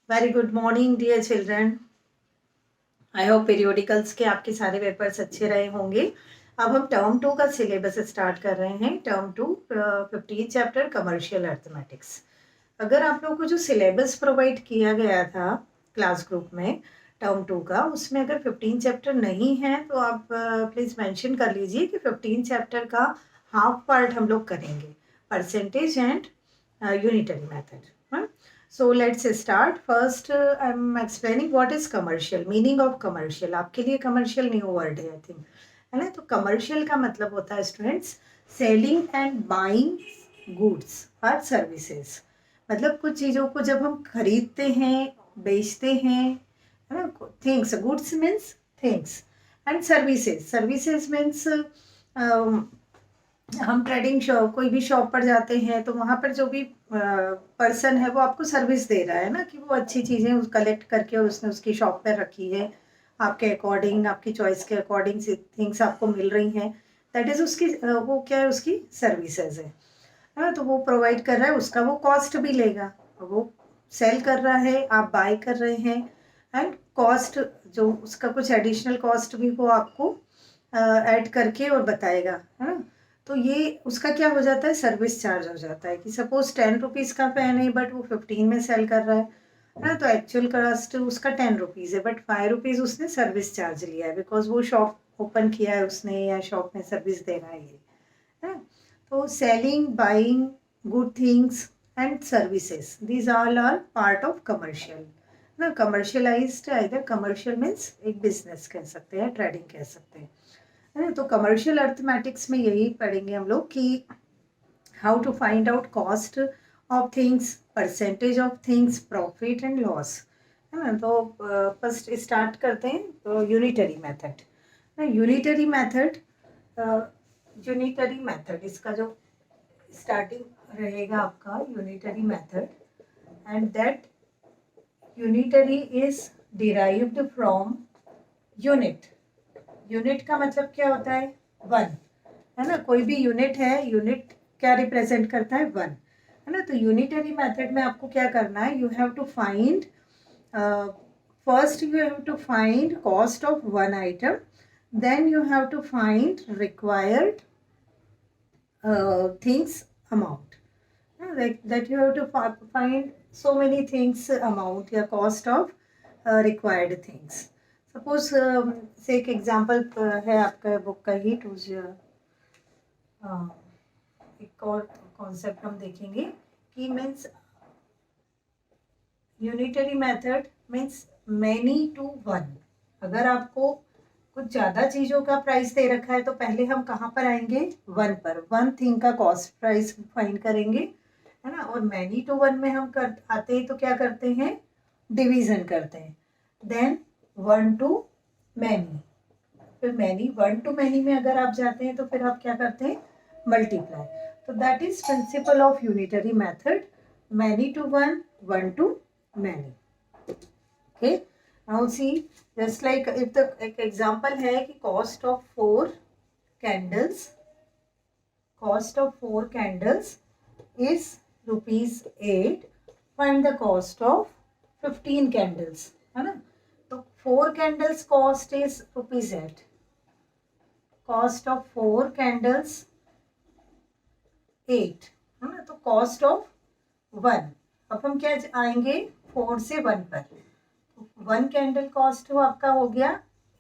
Very good morning dear children. I hope periodicals के आपके सारे पेपर्स अच्छे रहे होंगे। अब हम टर्म 2 का सिलेबस स्टार्ट कर रहे हैं। Term 2 15 chapter commercial arithmetics. अगर आप लोगों को जो सिलेबस प्रोवाइड किया गया था क्लास ग्रुप में टर्म 2 का, उसमें अगर 15 चैप्टर नहीं है तो आप प्लीज़ मेंशन कर लीजिए कि 15 चैप्टर का हाफ पार्ट हम लोग करेंगे, percentage and unitary method. So let's start. First, I'm explaining what is commercial. Meaning of commercial. आपके लिए commercial new word है, I think, है ना? तो commercial का मतलब होता है students selling and buying goods or services. मतलब कुछ चीज़ों को जब हम खरीदते हैं, बेचते हैं, है ना? Things, goods means things, and services. Services means हम ट्रेडिंग शॉप, कोई भी शॉप पर जाते हैं तो वहाँ पर जो भी पर्सन है वो आपको सर्विस दे रहा है ना, कि वो अच्छी चीज़ें कलेक्ट करके उसने उसकी शॉप पर रखी है, आपके अकॉर्डिंग, आपकी चॉइस के अकॉर्डिंग थिंग्स आपको मिल रही हैं। दैट इज़ उसकी वो क्या है, उसकी सर्विसेज है ना? तो वो प्रोवाइड कर रहा है, उसका वो कॉस्ट भी लेगा। वो सेल कर रहा है, आप बाय कर रहे हैं, एंड कॉस्ट जो उसका कुछ एडिशनल कॉस्ट भी वो आपको ऐड करके और बताएगा, है ना? तो ये उसका क्या हो जाता है, सर्विस चार्ज हो जाता है। कि सपोज 10 रुपीज़ का पेन है बट वो 15 में सेल कर रहा है ना, तो एक्चुअल कॉस्ट उसका 10 रुपीज़ है बट 5 रुपीज़ उसने सर्विस चार्ज लिया है, बिकॉज वो शॉप ओपन किया है उसने या शॉप में सर्विस दे रहा है ये, है। तो selling, buying good things and services, these all are part of commercial ना। कमर्शियलाइज्ड, इधर कमर्शियल मीन्स एक बिजनेस कह सकते हैं, ट्रेडिंग कह सकते हैं, है ना। तो कमर्शियल अर्थमेटिक्स में यही पढ़ेंगे हम लोग कि how to find out cost of things, percentage of things, profit and loss, है ना। तो फर्स्ट स्टार्ट करते हैं तो unitary method. Unitary method, unitary method इसका जो स्टार्टिंग रहेगा आपका unitary method, and that unitary is derived from unit. Unit का मतलब क्या होता है, वन, है ना। कोई भी यूनिट है, यूनिट क्या रिप्रेजेंट करता है, वन, है ना। तो यूनिटरी मेथड में आपको क्या करना है, you have to find, first you have to find cost of one item, then you have to find required things amount, like that you have to find so many things amount या cost of required things. Suppose से एक example है आपका book का ही, to एक और concept हम देखेंगे कि means unitary method means many to one. अगर आपको कुछ ज़्यादा चीज़ों का प्राइस दे रखा है तो पहले हम कहाँ पर आएंगे, वन पर, वन थिंग का कॉस्ट प्राइस फाइंड करेंगे, है ना। और मैनी टू वन में हम कर आते हैं तो क्या करते हैं, डिवीजन करते हैं, देन वन टू मैनी, फिर मैनी, वन टू मैनी में अगर आप जाते हैं तो फिर आप क्या करते हैं, मल्टीप्लाई। तो that is principle of unitary method, many to one, one to many. Okay, now see, just like if the एक एग्जांपल है कि cost of 4 candles, cost of 4 candles is ₹8, find the cost of 15 candles, है ना। तो 4 candles cost is ₹8, cost of 4 candles 8, है ना। तो cost of 1, अब हम क्या आएंगे, 4 से 1 पर, तो 1 कैंडल कॉस्ट हो आपका हो गया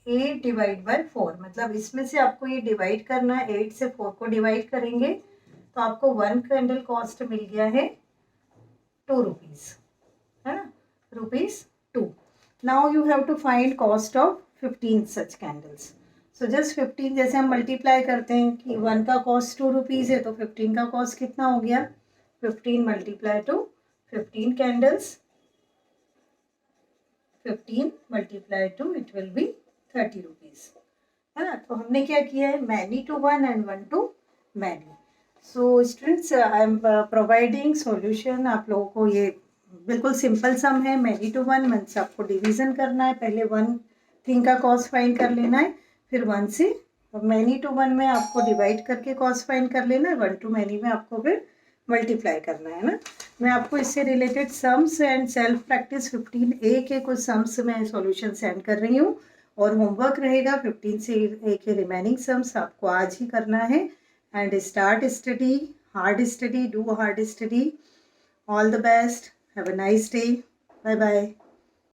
8 डिवाइड बाय 4, मतलब इसमें से आपको ये डिवाइड करना है, 8 से 4 को डिवाइड करेंगे तो आपको 1 कैंडल कॉस्ट मिल गया है 2 रुपीज़, है ना, ₹2। Now you have to find cost of 15 such candles. So just 15, जैसे हम मल्टीप्लाई करते हैं कि 1 का कॉस्ट 2 रुपीज़ है तो 15 का कॉस्ट कितना हो गया, 15 multiply two 15 candles, 15 multiply two it will be 30 rupees, है ना। तो हमने क्या किया है, many to one and one to many. So students, I am providing solution आप लोगों को। ये बिल्कुल सिंपल सम है, मैनी टू वन मीन्स आपको डिवीजन करना है, पहले वन थिंग का कॉस्ट फाइंड कर लेना है, फिर वन से मैनी टू वन में आपको डिवाइड करके कॉस्ट फाइंड कर लेना है, वन टू मैनी में आपको फिर मल्टीप्लाई करना है ना। मैं आपको इससे related sums and self practice 15A के कुछ सम्स में सॉल्यूशन सेंड कर रही हूँ, और होमवर्क रहेगा 15A के रिमेनिंग सम्स आपको आज ही करना है। And start study, hard study, do hard study. All the best, have a nice day, bye bye.